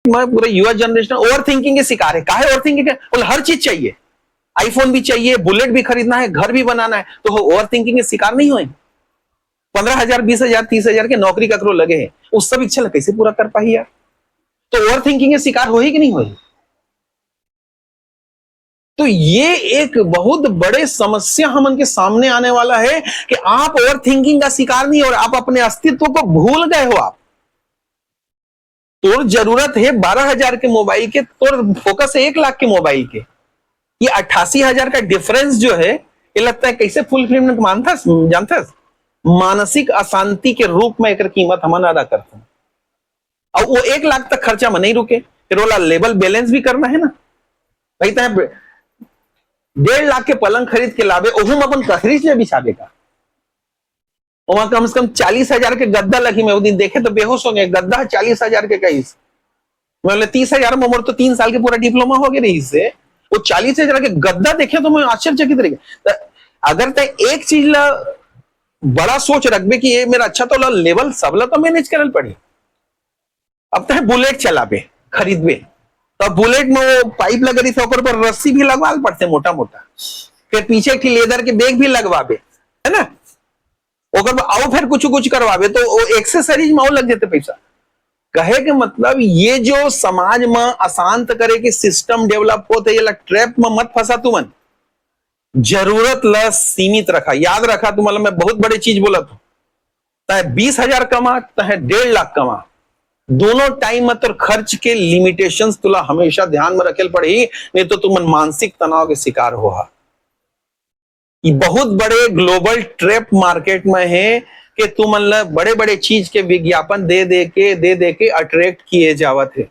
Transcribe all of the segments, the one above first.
पूरा युवा generation over thinking के शिकार है। काहे ओवर थिंकिंग है? बोले हर चीज चाहिए, आईफोन भी चाहिए, बुलेट भी खरीदना है, घर भी बनाना है, तो ओवर थिंकिंग के शिकार नहीं हुए। 15,000 20,000 30,000 के नौकरी ककरो लगे हैं, उस सब इच्छा कैसे पूरा कर पाई यार? तो ओवर थिंकिंग के शिकार हो ही कि नहीं हो? तो ये एक बहुत बड़े समस्या हमन के सामने आने वाला है कि आप ओवर थिंकिंग का शिकार नहीं, और आप अपने अस्तित्व को भूल गए हो। आप तोर जरूरत है 12,000 के मोबाइल के, तोर फोकस है 1 लाख के मोबाइल के। ये 88,000 का डिफरेंस जो है, ये लगता है कैसे फुलफिलमेंट मानता जानता? मानसिक अशांति के रूप में एक कीमत हम अदा करते हैं। और वो 1 लाख तक खर्चा में नहीं रुके, फिर वाला लेवल बैलेंस भी करना है ना भाई। 1.5 लाख के पलंग खरीद के लावे, ओहू में अपन कसरी से बिछावे का, वहां कम से कम 40,000 के गद्दा लगी। मैं वो दिन देखे तो बेहोश हो गए, गद्दा 40,000 के कैस, मतलब 30,000 में उम्र तो 3 साल के पूरा डिप्लोमा हो गया रही से, वो 40,000 के गद्दा देखे तो मैं आश्चर्यचकित रह गया। अगर ते एक चीज ला बड़ा सोच रखबे कि ये मेरा अच्छा तो लेवल सबला तो मैनेज करल पड़ी। अब तो बुलेट चलाबे खरीदबे, तो बुलेट में वो पाइप लग रही थी, पर रस्सी भी लगवाल पड़ते मोटा मोटा, फिर पीछे की लेदर के बैग भी लगवाबे, है ना, ओकर आओ फिर कुछ कुछ करवाबे, तो एक्सेसरीज में लग जाते पैसा। कहे के मतलब ये जो समाज में अशांत करे के सिस्टम डेवलप होते, ये ट्रैप में मत फंसा तू मन। जरूरत ल सीमित रखा, याद रखा। तू मतलब मैं बहुत बड़ी चीज बोला था, चाहे 20,000 कमा चाहे 1.5 लाख कमा, दोनों टाइम में तो खर्च के लिमिटेशंस तुला हमेशा ध्यान में रखेल पड़ी, नहीं तो तुम मानसिक तनाव के शिकार हो। ये बहुत बड़े ग्लोबल ट्रैप मार्केट में है कि तुम बड़े बड़े चीज के विज्ञापन दे दे के अट्रैक्ट किए जावत है।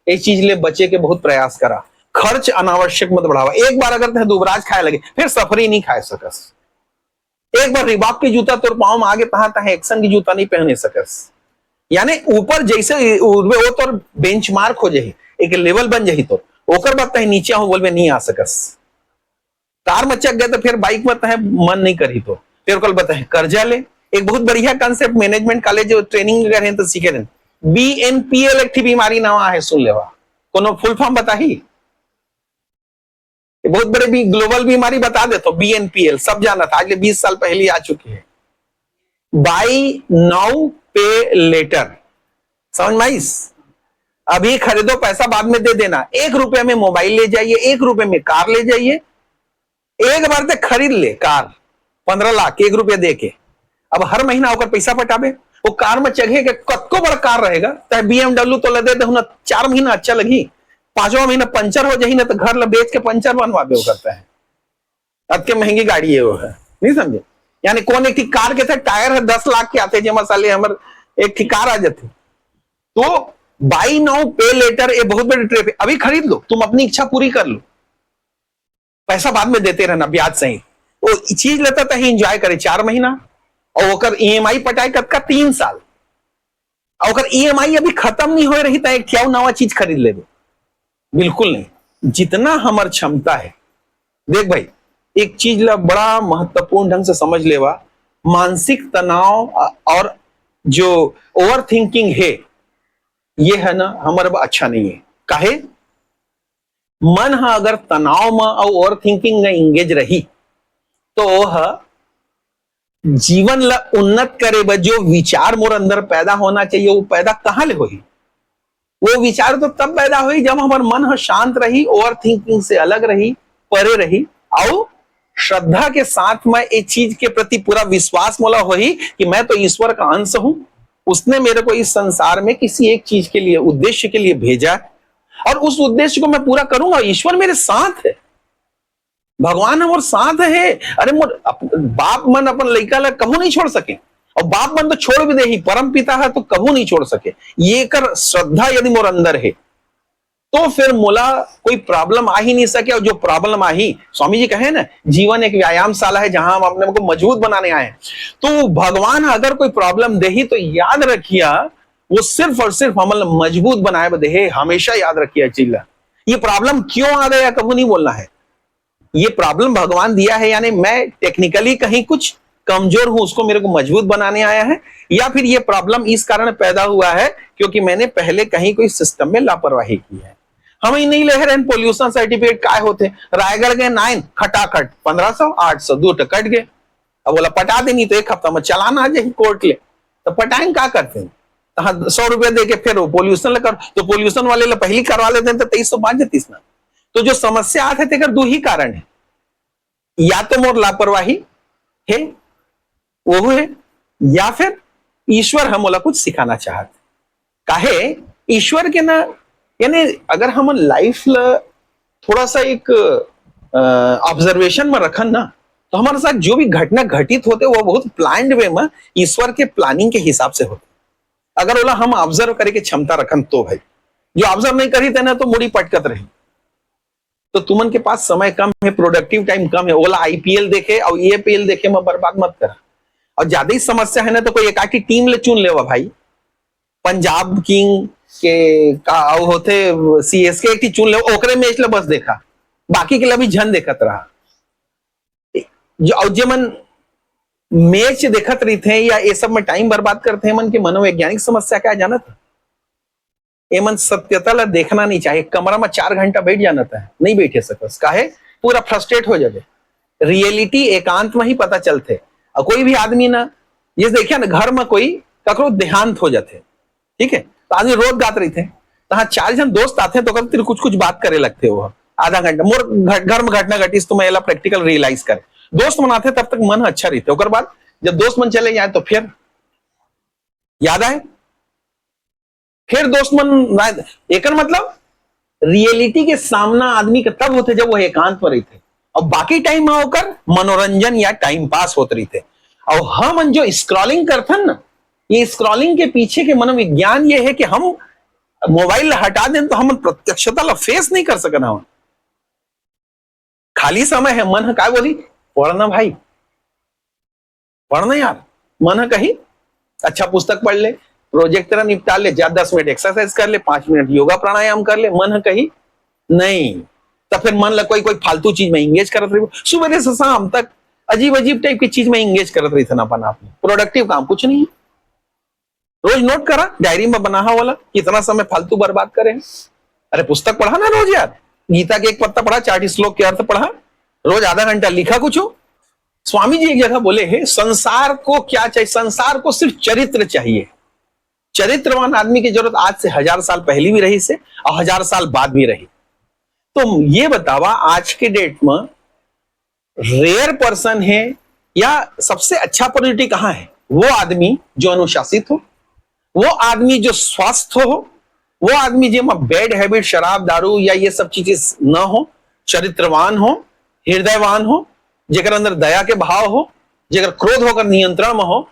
ये चीज ले बचे के बहुत प्रयास करा, खर्च अनावश्यक मत बढ़ावा। एक बार अगर दुबराज खाए लगे, फिर सफरी नहीं खाए सकस। एक बार रिबॉक की जूता तोर पाँव में आगे तहा एक्शन की जूता नहीं पहने सकस। यानी ऊपर जैसे वो तो बेंचमार्क हो जाही, एक लेवल बन जाही, तो ओकर बात नीचे हो बोल में नहीं आ सकस। कार में चक गए तो फिर बाइक में तहे मन नहीं करी, तो फिर कल बताए कर्जा ले। एक बहुत बढ़िया कंसेप्ट मैनेजमेंट कॉलेज ट्रेनिंग रहे तो सीखे रहे, BNPL एक बीमारी नवा है, सुन लेवा, कोनो फुल फॉर्म बताही? बहुत बड़े भी ग्लोबल बीमारी बता दे तो BNPL सब जाना था, आज 20 साल पहले आ चुकी है। बाई नाउ पे लेटर, समझ में आई? अभी खरीदो, पैसा बाद में दे देना। 1 रुपए में मोबाइल ले जाइए, 1 रुपए में कार ले जाइए, एक बार तक खरीद ले कार 15 लाख 1 रुपया दे के। अब हर महीना होकर पैसा पटाबे, वो कार में चढ़े के कतको बड़ा कार रहेगा, चाहे BMW तो लदे दे 4 महीना अच्छा लगी, 5वां महीना पंचर हो जाही ना, तो घर ला बेच के पंचर बनवाबे वो करता है। अब के महंगी गाड़ी है वो है, नहीं समझे? यानी कौन एक कार के थे टायर है 10 लाख के आते, जमा साले हमर एक कार आ जाती। तो बाई नाउ पे लेटर ये बहुत बड़ी ट्रिप है। अभी खरीद लो, तुम अपनी इच्छा पूरी कर लो, पैसा बाद में देते रहना ब्याज सही। वो चीज लेता था एंजॉय करे 4 महीना, और ओकर EMI पटाए कब का 3 साल, और ओकर EMI अभी खत्म नहीं हो रही था, एक क्या नवा चीज खरीद ले। बिल्कुल नहीं, जितना हमार क्षमता है। देख भाई, एक चीज ला बड़ा महत्वपूर्ण ढंग से समझ लेवा, मानसिक तनाव और जो ओवर थिंकिंग है, ये है ना हमारे अच्छा नहीं है। काहे? मन हा अगर तनाव में और ओवर थिंकिंग में इंगेज रही, तो वह जीवन ला उन्नत करे जो विचार मोर अंदर पैदा होना चाहिए, वो पैदा कहां ले होही? वो विचार तो तब पैदा हुई जब हमार मन शांत रही, ओवर थिंकिंग से अलग रही, परे रही, और श्रद्धा के साथ में इस चीज के प्रति पूरा विश्वास मोला होही कि मैं तो ईश्वर का अंश हूं, उसने मेरे को इस संसार में किसी एक चीज के लिए, उद्देश्य के लिए भेजा है, और उस उद्देश्य को मैं पूरा करूंगा। ईश्वर मेरे साथ है, भगवान हमारे साथ है। अरे मोर बाप मन अपन लड़का ला कबू नहीं छोड़ सके, और बाप मन तो छोड़ भी दे ही, परम पिता है तो कबू नहीं छोड़ सके। ये कर श्रद्धा यदि मोर अंदर है, तो फिर मोला कोई प्रॉब्लम आ ही नहीं सके। और जो प्रॉब्लम आई, स्वामी जी कहे ना, जीवन एक व्यायामशाला है जहां हम अपने को मजबूत बनाने आए हैं। तो भगवान अगर कोई प्रॉब्लम दे ही, तो याद रखिया वो सिर्फ और सिर्फ हम मजबूत बनाए दे। हमेशा याद रखिए चिल्ला, ये प्रॉब्लम क्यों आ गया कबू नहीं बोलना है। ये प्रॉब्लम भगवान दिया है, यानी मैं टेक्निकली कहीं कुछ कमजोर हूं उसको मेरे को मजबूत बनाने आया है, या फिर ये प्रॉब्लम इस कारण पैदा हुआ है क्योंकि मैंने पहले कहीं कोई सिस्टम में लापरवाही की है। हम ही नहीं ले रहे हैं पोल्यूशन सर्टिफिकेट काय होते, रायगढ़ गए 9 खटाखट 1500 800 2 कट गए। अब बोला पटा देनी तो 1 हफ्ता में चलान आ जाए कोर्ट ले, तो पटाएं क्या करते हैं, 100 रुपया दे के फिर वो पोल्यूशन लेकर, तो पोल्यूशन वाले ले पहली करवा लेते हैं तो 2300 बांध देती ना। तो जो समस्या आते थे दो ही कारण है, या तो मोर लापरवाही है वो है, या फिर ईश्वर हम बोला कुछ सिखाना चाहते काहे ईश्वर के ना, यानी अगर हम लाइफ थोड़ा सा एक ऑब्जर्वेशन में रखन ना, तो हमारे साथ जो भी घटना घटित होते वो बहुत प्लान्ड वे में ईश्वर के प्लानिंग के हिसाब से होते। अगर बोला हम ऑब्जर्व करे के क्षमता रखन तो भाई, जो ऑब्जर्व नहीं करी थे ना तो मुड़ी पटकत रही। तो तुमन के पास समय कम है, प्रोडक्टिव टाइम कम है, बोला आईपीएल देखे और ईपीएल देखे में बर्बाद मत करा। और ज्यादा ही समस्या है ना तो कोई एकाकी टीम ले चुन लेवा भाई, पंजाब किंग के का होते सीएसके की चुन ले, ओकरे मैच ले बस देखा, बाकी के लिए भी झन देखत रहा। जो मन मैच देखत रही थे या ये सब में टाइम बर्बाद करते हैं, मन की मनोवैज्ञानिक समस्या क्या जानत है, ये मन सत्यता ला देखना नहीं चाहिए। कमरा में 4 घंटा बैठ जाना था, नहीं बैठे सकस काहे, पूरा फ्रस्ट्रेट हो जाए। रियलिटी एकांत में ही पता चलते। और कोई भी आदमी ना, ये देखिए ना घर में कोई ककरो देहांत हो जाते, ठीक है, तो आदमी रोज गात रही थे, तो हाँ 4 जन दोस्त आते तो तेरे कुछ कुछ बात करे लगते हो, आधा घंटा मोर घर में घटना घटी तो मैं प्रैक्टिकल रियलाइज करे, दोस्त मनाते तब तक मन अच्छा रहते, और बाद जब दोस्त मन चले जाए तो फिर याद आए, फिर दोस्त मन एक मतलब रियलिटी के सामना आदमी का तब होते जब वो एकांत में रहते, और बाकी टाइम में होकर मनोरंजन या टाइम पास होते रहते। और हम जो स्क्रॉलिंग करते हैं ना, ये स्क्रॉलिंग के पीछे के मनोविज्ञान ये है कि हम मोबाइल हटा दें तो हम प्रत्यक्षता ला फेस नहीं कर सकना। हम खाली समय है, मन है काय बोली पढ़ना भाई, पढ़ना यार, मन है कहीं अच्छा पुस्तक पढ़ ले, प्रोजेक्ट तेरा निपटा ले, जा 10 मिनट एक्सरसाइज कर ले, 5 मिनट योगा प्राणायाम कर ले, मन है कहीं नहीं, तो फिर मन लग कोई फालतू चीज में इंगेज करत रही, सुबह से शाम तक अजीब अजीब टाइप की चीज में इंगेज करत रही था अपन आपने, प्रोडक्टिव काम कुछ नहीं है। रोज नोट करा, डायरी में बना वाला कितना समय फालतू बर्बाद करे। अरे पुस्तक पढ़ा ना रोज यार, गीता के 1 पत्ता पढ़ा, 4 श्लोक के अर्थ पढ़ा, रोज आधा घंटा लिखा कुछ हो। स्वामी जी एक जगह बोले है, संसार को क्या चाहिए, संसार को सिर्फ चरित्र चाहिए। चरित्रवान आदमी की जरूरत आज से 1000 साल पहले भी रही से और 1000 साल बाद भी रही। तो ये बतावा आज के डेट में रेयर पर्सन है या सबसे अच्छा पर्सनैलिटी कहां है, वो आदमी जो अनुशासित हो, वो आदमी जो स्वस्थ हो, वो आदमी जो बैड हैबिट शराब दारू या ये सब चीजें न हो, चरित्रवान हो, हृदयवान हो, जेकर अंदर दया के भाव हो, जेकर क्रोध होकर नियंत्रण में हो।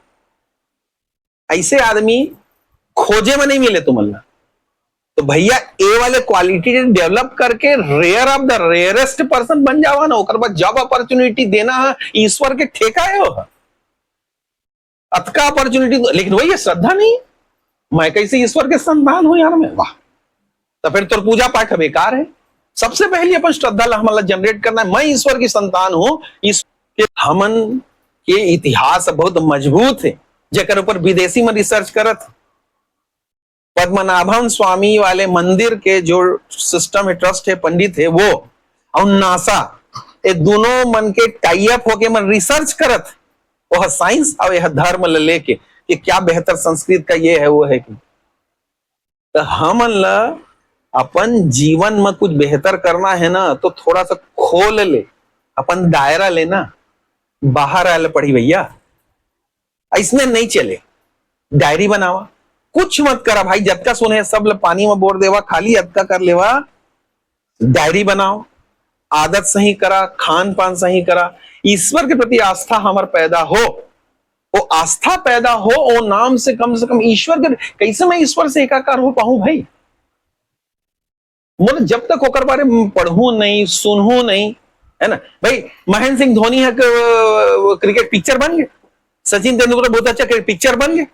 ऐसे आदमी खोजे में नहीं मिले तुमल्ला। तो भैया ए वाले क्वालिटी डेवलप करके rare of the rarest person बन जावा ना, ओकर बाद जॉब अपॉर्चुनिटी देना है ईश्वर के ठेका है वो अतका अपॉर्चुनिटी, लेकिन वही है श्रद्धा नहीं, मैं कैसे ईश्वर के संतान हूं यार मैं, वाह, तो फिर तो पूजा पाठ बेकार है। सबसे पहले अपन श्रद्धा हमारा जनरेट करना है, मैं ईश्वर की संतान हूं। हमन के इतिहास बहुत मजबूत है, जेकर ऊपर विदेशी में रिसर्च करत, पद्मनाभन स्वामी वाले मंदिर के जो सिस्टम है, ट्रस्ट है, पंडित है वो, और नासा, ये दोनों मन के टाई अप होके मन रिसर्च करत, वह साइंस और यह धर्म लेके कि क्या बेहतर संस्कृत का ये है वो है कि, तो हमन ला अपन जीवन में कुछ बेहतर करना है ना, तो थोड़ा सा खोल ले, अपन दायरा लेना, बाहर आए पड़ी भैया, इसमें नहीं चले। डायरी बनावा, कुछ मत करा भाई, जतका सुने सब पानी में बोर देवा, खाली अतका कर लेवा। डायरी बनाओ, आदत सही करा, खान पान सही करा, ईश्वर के प्रति आस्था हमारे पैदा हो, वो आस्था पैदा हो, वो नाम से कम ईश्वर के, कैसे मैं ईश्वर से एकाकार हो पाऊं भाई, मतलब जब तक होकर बारे पढ़ू नहीं, सुनू नहीं, है ना भाई। महेंद्र सिंह धोनी है क्रिकेट पिक्चर बन गए, सचिन तेंदुलकर बहुत अच्छा पिक्चर बन गए,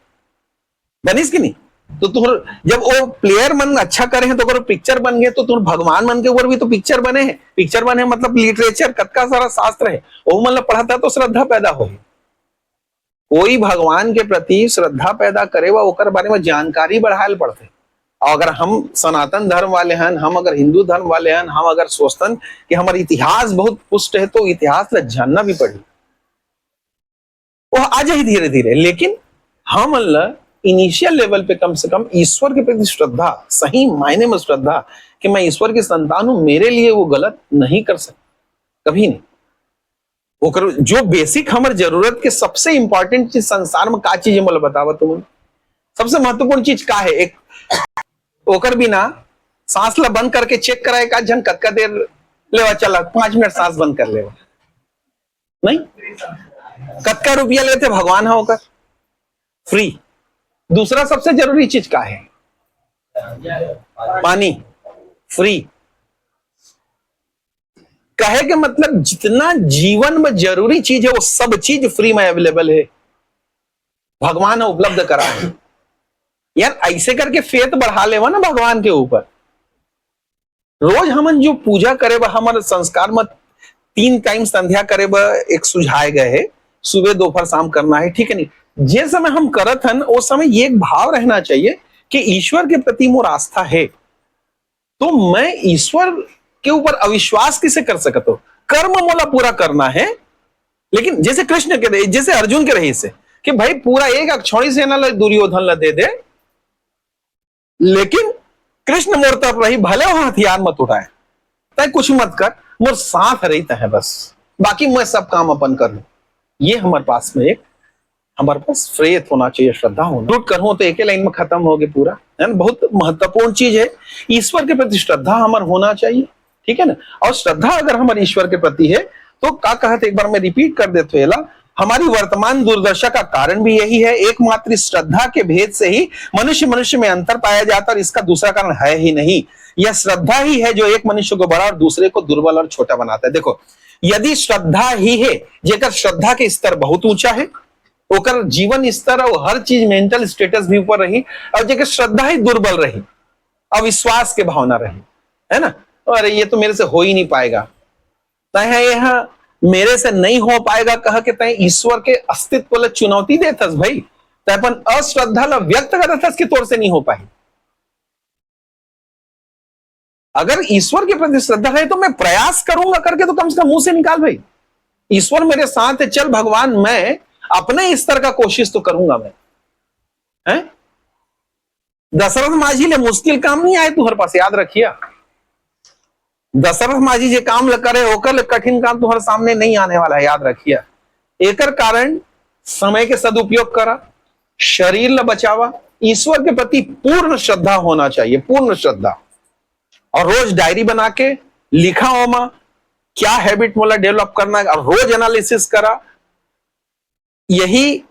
बनिस की नहीं, तो तुम जब वो प्लेयर मन अच्छा करे हैं तो अगर पिक्चर बन गए, तो तुम भगवान मन के ऊपर भी तो पिक्चर बने हैं। पिक्चर बने मतलब लिटरेचर कतका सारा शास्त्र है, वो मतलब पढ़ाता तो श्रद्धा पैदा हो। कोई भगवान के प्रति श्रद्धा पैदा करे वा ओकर बारे में जानकारी बढ़ायल पड़ते। और अगर हम सनातन धर्म वाले हैं, हम अगर हिंदू धर्म वाले हैं, हम अगर सोचतन कि हमारा इतिहास बहुत पुष्ट है तो इतिहास ला जानना भी पड़ी, वो आ जाए धीरे धीरे। लेकिन हम इनिशियल लेवल पे कम से कम ईश्वर के प्रति श्रद्धा, सही मायने में श्रद्धा कि मैं ईश्वर की संतान हूं, मेरे लिए वो गलत नहीं कर सकता, कभी नहीं। वो करो जो बेसिक हमारे जरूरत के सबसे इंपॉर्टेंट चीज संसार में का चीज है, मतलब बतावा तुम सबसे महत्वपूर्ण चीज का है। एक ओकर बिना सांस ला बंद करके चेक कराए का जन कतका देर लेवा, चला 5 मिनट सांस बंद कर लेवा नहीं, कतका रुपया लेते भगवान है होकर फ्री। दूसरा सबसे जरूरी चीज का है, पानी फ्री। कहे के मतलब जितना जीवन में जरूरी चीज है वो सब चीज फ्री में अवेलेबल है, भगवान ने उपलब्ध करा है। यार ऐसे करके फेथ बढ़ा लेवा ना भगवान के ऊपर। रोज हमन जो पूजा करे वह हमारे संस्कार में 3 टाइम संध्या करे वह एक सुझाए गए है, सुबह दोपहर शाम करना है, ठीक है नहीं। जिस समय हम करत हन उस समय ये एक भाव रहना चाहिए कि ईश्वर के प्रति मोर आस्था है, तो मैं ईश्वर के ऊपर अविश्वास किसे कर सकता हूं, कर्म मोला पूरा करना है। लेकिन जैसे कृष्ण के रही, जैसे अर्जुन के रही से कि भाई पूरा एक अक्षौणी सेना दुर्योधन ला दे दे, लेकिन कृष्ण मोर तरफ रही, भले वहां हथियार मत उठाए, तय कुछ मत कर, मोर साथ रही है बस, बाकी मैं सब काम अपन कर लू। ये हमारे पास में एक हमारे पास फेथ होना चाहिए, श्रद्धा होना। रूट करूं तो एक ही लाइन में खत्म हो गया पूरा, है ना। बहुत महत्वपूर्ण चीज है, ईश्वर के प्रति श्रद्धा हमारा होना चाहिए, ठीक है ना। और श्रद्धा अगर हमारे ईश्वर के प्रति है तो का कहते, एक बार मैं रिपीट कर देता हूं, हमारी वर्तमान दुर्दशा का कारण भी यही है। एकमात्र श्रद्धा के भेद से ही मनुष्य में अंतर पाया जाता है, और इसका दूसरा कारण है ही नहीं। यह श्रद्धा ही है जो एक मनुष्य को बड़ा और दूसरे को दुर्बल और छोटा बनाता है। देखो, यदि श्रद्धा ही है जेकर श्रद्धा के स्तर बहुत ऊंचा है, ओकर जीवन स्तर और हर चीज मेंटल स्टेटस भी ऊपर रही, और जेकर श्रद्धा ही दुर्बल रही, अविश्वास के भावना रही, है ना, अरे ये तो मेरे से हो ही नहीं पाएगा, यह मेरे से नहीं हो पाएगा कह के तय ईश्वर के अस्तित्व ला चुनौती देथस भाई, तय अपन अश्रद्धा ला व्यक्त करथस कि तोर से नहीं हो पाई। अगर ईश्वर के प्रति श्रद्धा है तो मैं प्रयास करूंगा करके तो कम से कम मुंह से निकाल भाई, ईश्वर मेरे साथ है, चल भगवान मैं अपने स्तर का कोशिश तो करूंगा मैं, है। दशरथ माझी ले मुश्किल काम नहीं आए तुम्हारे पास, याद रखिए। दशरथ माझी जे काम करे होकर कठिन काम तुम्हारे सामने नहीं आने वाला है, याद रखिए। एकर कारण समय के सदुपयोग करा, शरीर ल बचावा, ईश्वर के प्रति पूर्ण श्रद्धा होना चाहिए, पूर्ण श्रद्धा। और रोज डायरी बना के लिखा होमा क्या हैबिट मोला डेवलप करना है, और रोज एनालिसिस करा। यही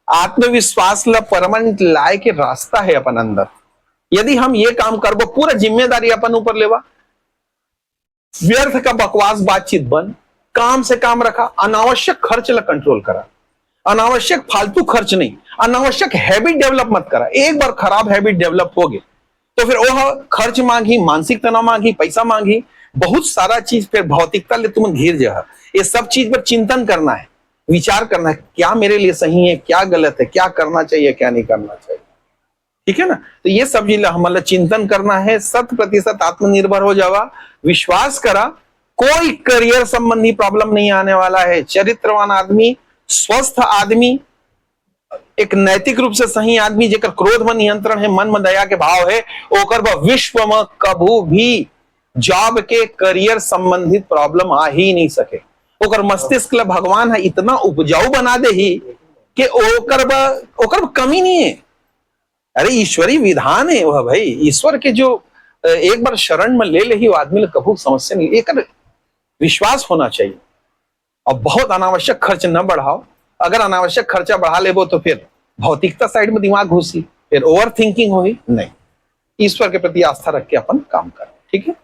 आत्मविश्वास ला परमानेंट लाए के रास्ता है अपन अंदर। यदि हम ये काम करबो, पूरा जिम्मेदारी अपन ऊपर लेवा, व्यर्थ का बकवास बातचीत बंद, काम से काम रखा, अनावश्यक खर्च ला कंट्रोल करा, अनावश्यक फालतू खर्च नहीं, अनावश्यक हैबिट डेवलप मत करा। एक बार खराब हैबिट डेवलप हो गई तो फिर वह खर्च मांगी, मानसिक तनाव मांगी, पैसा मांगी, बहुत सारा चीज, फिर भौतिकता ले तुम घिर जा। ये सब चीज पर चिंतन करना है, विचार करना है, क्या मेरे लिए सही है, क्या गलत है, क्या करना चाहिए, क्या नहीं करना चाहिए, ठीक है ना। तो ये सब चीज हमारा चिंतन करना है। 100% आत्मनिर्भर हो जावा, विश्वास करा, कोई करियर संबंधी प्रॉब्लम नहीं आने वाला है। चरित्रवान आदमी, स्वस्थ आदमी, एक नैतिक रूप से सही आदमी जेकर क्रोध में नियंत्रण है, मन में दया के भाव है, ओकर विश्व में कभू भी जॉब के करियर संबंधित प्रॉब्लम आ ही नहीं सके। ओकर मस्तिष्क ला भगवान है इतना उपजाऊ बना दे ही कि ओकर कमी नहीं है। अरे ईश्वरी विधान है वह भाई, ईश्वर के जो एक बार शरण में ले ले ही वो आदमी ला कभू समस्या नहीं। एक विश्वास होना चाहिए, और बहुत अनावश्यक खर्च न बढ़ाओ। अगर अनावश्यक खर्चा बढ़ा लेबो तो फिर भौतिकता साइड में दिमाग घुसी, फिर ओवर थिंकिंग होगी नहीं। ईश्वर के प्रति आस्था रख के अपन काम करें, ठीक है।